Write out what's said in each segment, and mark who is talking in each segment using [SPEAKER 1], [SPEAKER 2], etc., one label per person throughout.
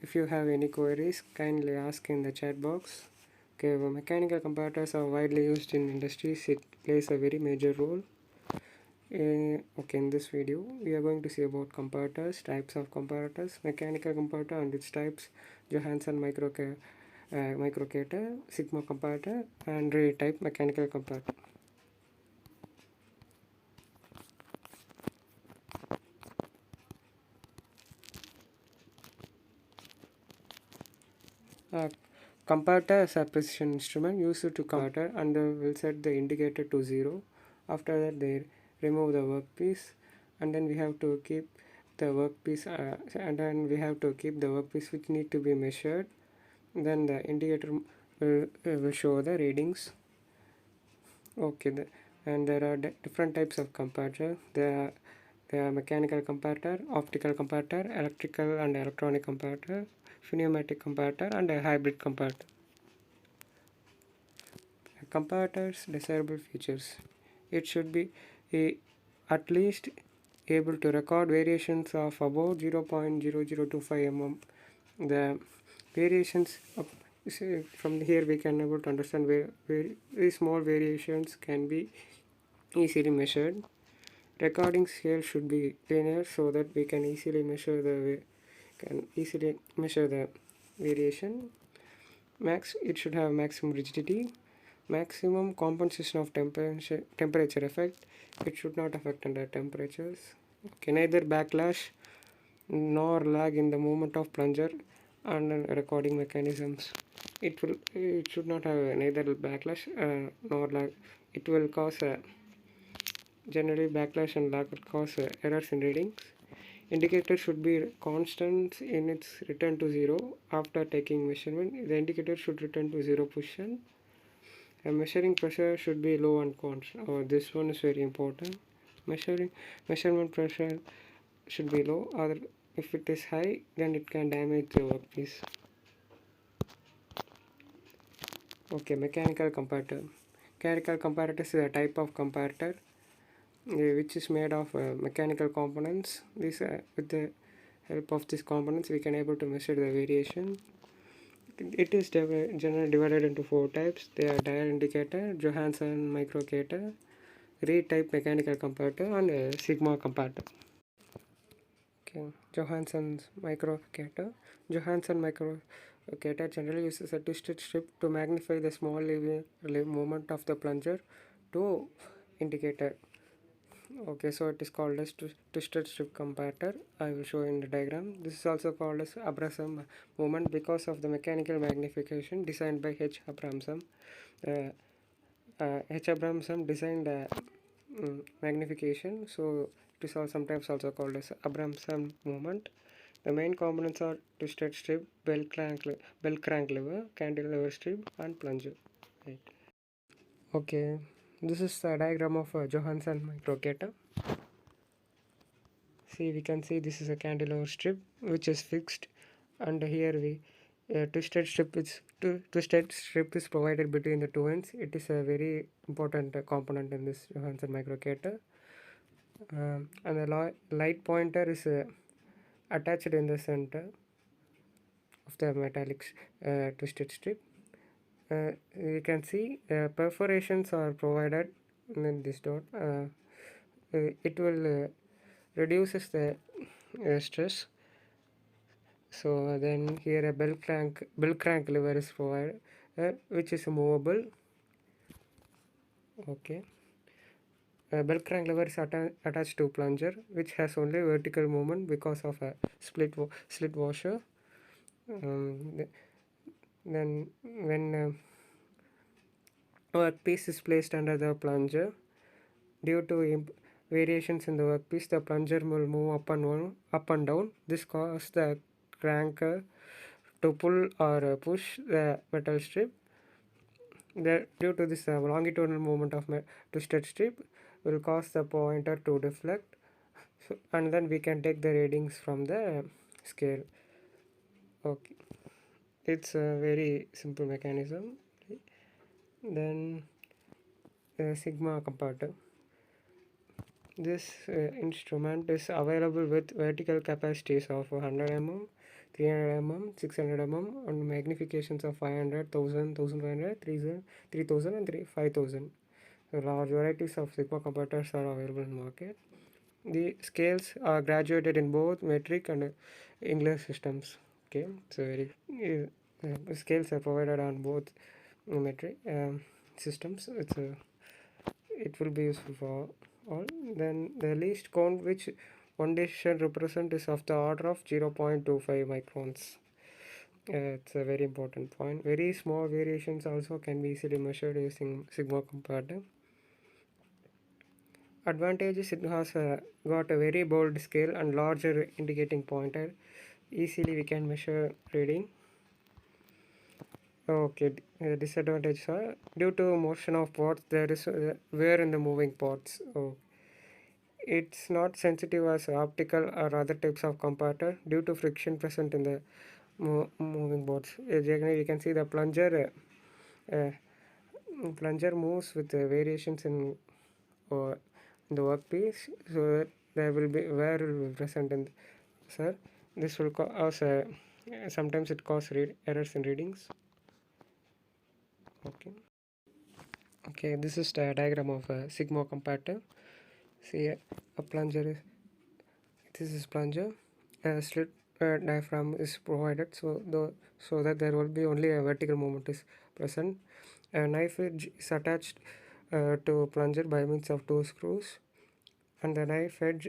[SPEAKER 1] If you have any queries, kindly ask in the chat box. Okay, well, mechanical comparators are widely used in industries. It plays a very major role. Okay, in this video, we are going to see about comparators, types of comparators, mechanical comparator and its types, Johansson microcator, Sigma comparator, and Ray type mechanical comparator. Uh, Comparator is a precision instrument used to comparator and will set the indicator to 0. After that, they remove the workpiece, and then we have to keep the workpiece which need to be measured. Then the indicator will show the readings. Okay, and there are different types of comparator. There are mechanical comparator, optical comparator, electrical and electronic comparator, pneumatic comparator, and a hybrid comparator. Comparator's desirable features. It should be at least able to record variations of about 0.0025 mm. The variations from here we can able to understand where very small variations can be easily measured. Recording scale should be linear so that we can easily measure the variation. It should have maximum rigidity, maximum compensation of temperature effect. It should not affect under temperatures. Okay, neither backlash nor lag in the movement of plunger and recording mechanisms. It should not have neither backlash nor lag. It will cause generally backlash and lag will cause errors in readings. Indicator should be constant in its return to 0 after taking measurement. The indicator should return to 0 position. And measuring pressure should be low and constant. This one is very important. Measurement pressure should be low, or if it is high, then it can damage the workpiece. Okay, mechanical comparator. Mechanical comparator is a type of comparator which is made of mechanical components. With the help of these components, we can able to measure the variation. It is generally divided into 4 types. They are dial indicator, Johansson microcator, Reed type mechanical comparator, and Sigma comparator. Okay, Johansson's microcator. Johansson microcator generally uses a twisted strip to magnify the small movement of the plunger to indicator. Okay, so it is called as twisted strip comparator. I will show in the diagram. This is also called as Abrahamson movement because of the mechanical magnification designed by H. Abrahamson. H. Abrahamson designed the magnification, so it is sometimes also called as Abrahamson movement. The main components are twisted strip, bell crank lever, cantilever strip, and plunger. Right. Okay, this is the diagram of Johansson microcator. See, we can see this is a cantilever strip which is fixed, and here we twisted strip is provided between the two ends. It is a very important component in this Johansson microcator. And the light pointer is attached in the center of the metallic twisted strip. You can see perforations are provided in this dot. It will reduces the stress. So then here a bell crank lever is provided, which is movable. Okay. Bell crank lever is attached to plunger, which has only vertical movement because of a slit washer. Then when workpiece is placed under the plunger, due to variations in the workpiece, the plunger will move up and down. This causes the cranker to pull or push the metal strip. Due to this longitudinal movement of twisted strip will cause the pointer to deflect, and then we can take the readings from the scale. Okay, it's a very simple mechanism. Then Sigma comparator. This instrument is available with vertical capacities of 100 mm, 300 mm, 600 mm, and magnifications of 500, 1000, 1500, 3000, and 5000. So large varieties of Sigma comparators are available in the market. The scales are graduated in both metric and English systems. Okay, so scales are provided on both metric systems. It will be useful for all. Then the least count which one decision represent is of the order of 0.25 microns. It's a very important point. Very small variations also can be easily measured using Sigma comparator. Advantages: it has got a very bold scale and larger indicating pointer. Easily we can measure reading. Okay, disadvantages are due to motion of parts there is wear in the moving parts. Oh, it's not sensitive as optical or other types of comparator due to friction present in the moving parts. Generally, you can see the plunger moves with variations uh, in the workpiece, so that there will be wear will be present in sir. This will cause sometimes it cause errors in readings. Okay, this is the diagram of a Sigma comparator. See, a plunger is this is plunger. A slit diaphragm is provided so that there will be only a vertical movement is present. A knife edge is attached to plunger by means of two screws, and the knife edge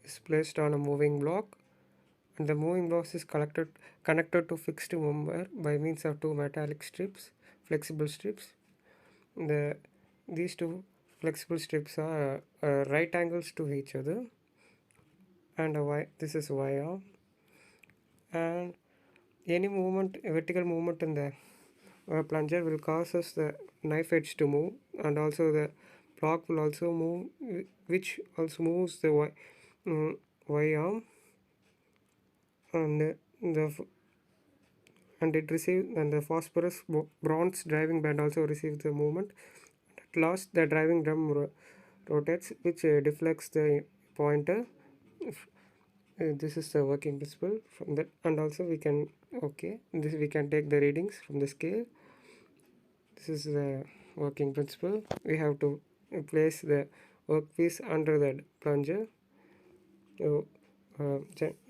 [SPEAKER 1] is placed on a moving block, and the moving block is connected to fixed member by means of two metallic strips, flexible strips. These two flexible strips are right angles to each other, and this is y arm, and any movement, vertical movement in the plunger will causes the knife edge to move, and also the block will also move, which also moves the y arm, and the phosphorus bronze driving band also receives the movement. At last, the driving drum rotates, which deflects the pointer. This is the working principle from that, and also we can we can take the readings from the scale. This is the working principle. We have to place the workpiece under the plunger. So,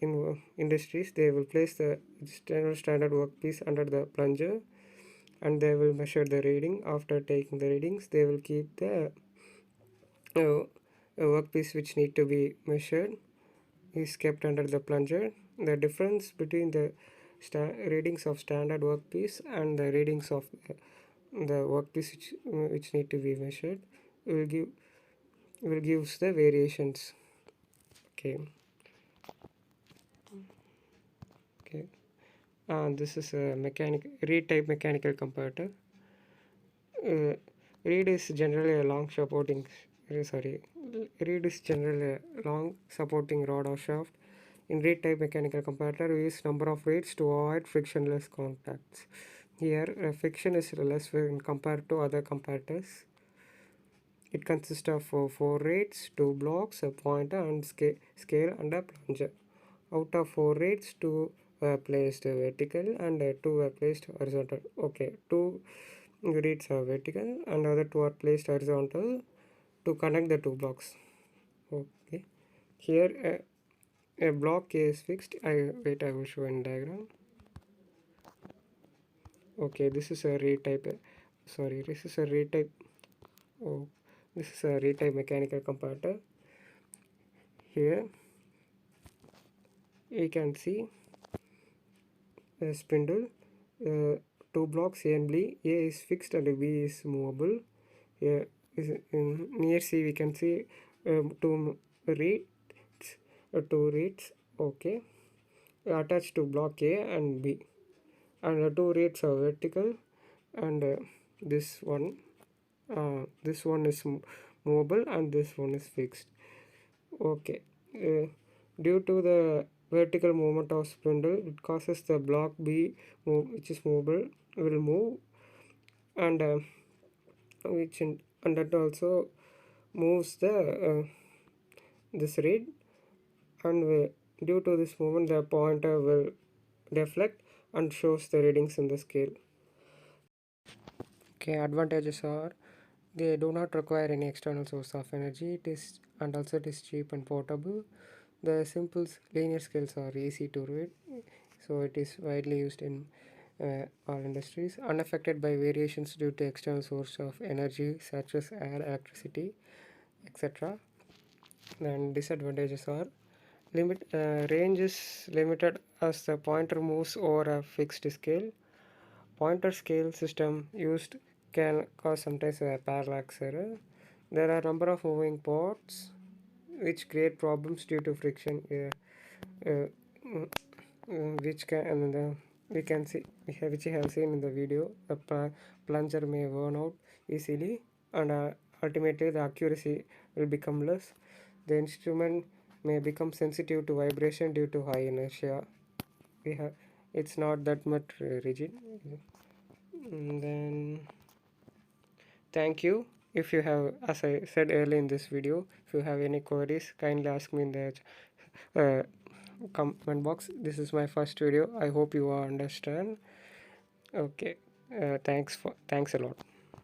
[SPEAKER 1] in industries, they will place the standard workpiece under the plunger, and they will measure the reading. After taking the readings, they will keep the workpiece which need to be measured is kept under the plunger. The difference between the readings of standard workpiece and the readings of the workpiece which need to be measured will gives the variations. Okay. This is a reed type mechanical comparator. Reed is generally a long supporting reed is generally a long supporting rod or shaft. In reed type mechanical comparator, we use number of reeds to avoid frictionless contacts. Here, friction is less when compared to other comparators. It consists of four reeds, two blocks, a pointer, and scale and a plunger. Out of four reeds, two were placed vertical and two were placed horizontal. Okay, two reeds are vertical and other two are placed horizontal to connect the two blocks. Okay, here a block A is fixed. I will show in diagram. Okay, this is a reed type. This is a reed type. Oh, this is a reed type mechanical comparator. Here you can see a spindle, two blocks A and B. A is fixed and B is movable. Here is near C we can see two reeds, okay, attached to block A and B, and the two reeds are vertical, and this one is movable and this one is fixed. Okay, due to the vertical movement of spindle, it causes the block B, which is movable, will move, and and that also moves the this reed, and due to this movement, the pointer will deflect and shows the readings in the scale. Okay, advantages are they do not require any external source of energy. It is and also it is cheap and portable. The simple linear scales are easy to read, so it is widely used in all industries. Unaffected by variations due to external source of energy such as air, electricity, etc. Then disadvantages are range is limited as the pointer moves over a fixed scale. Pointer scale system used can cause sometimes a parallax error. There are a number of moving parts which create problems due to friction, which can and we can see which you have seen in the video. A plunger may burn out easily, and ultimately the accuracy will become less. The instrument may become sensitive to vibration due to high inertia. We have it's not that much rigid. Then thank you. If you have, as I said earlier in this video, if you have any queries, kindly ask me in the uh, comment box. This is my first video. I hope you understand. Okay. Thanks a lot.